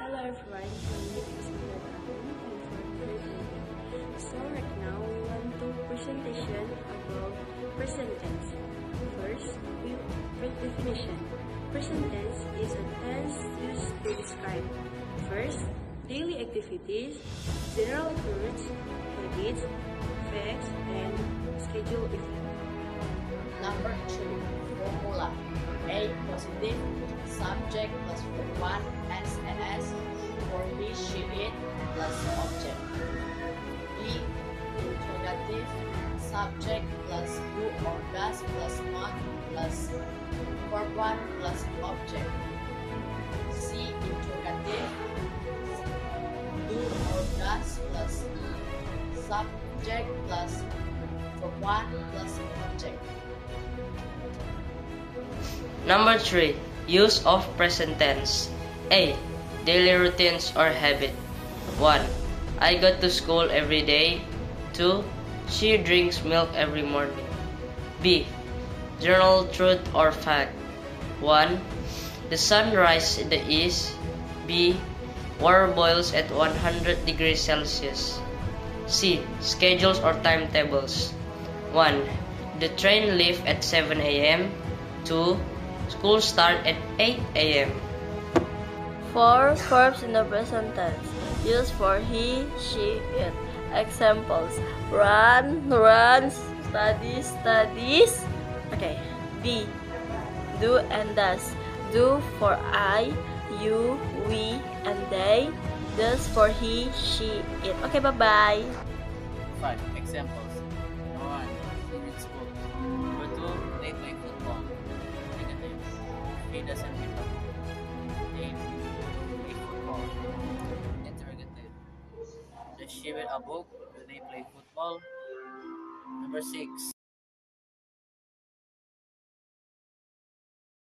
Hello everyone, my name is So right now we want to presentation about present tense. First, definition. Present tense is a tense used to describe first, daily activities, general occurrence, habits, facts, and schedule events. Number 2, formula. A positive, subject plus verb 1 SNS, for he, she, it plus object. B interrogative, subject plus do or does plus not plus verb 1 plus object. C interrogative, do or does plus subject plus verb 1 plus object. Number 3. Use of present tense. A. Daily routines or habit. 1. I go to school every day. 2. She drinks milk every morning. B. General truth or fact. 1. The sun rises in the east. B. Water boils at 100 degrees Celsius. C. Schedules or timetables. 1. The train leaves at 7 a.m. 2. School start at 8 a.m. 4. Verbs in the present tense. Used for he, she, it. Examples: run, runs, studies, studies. Okay. B. Do and does. Do for I, you, we, and they. Does for he, she, it. Okay, bye-bye. 5. Examples. 1. He reads book. Number 2. They play football. Negative. He doesn't read a book. 8. Play football. Interrogative. Does she read a book? Do they play football? Number 6.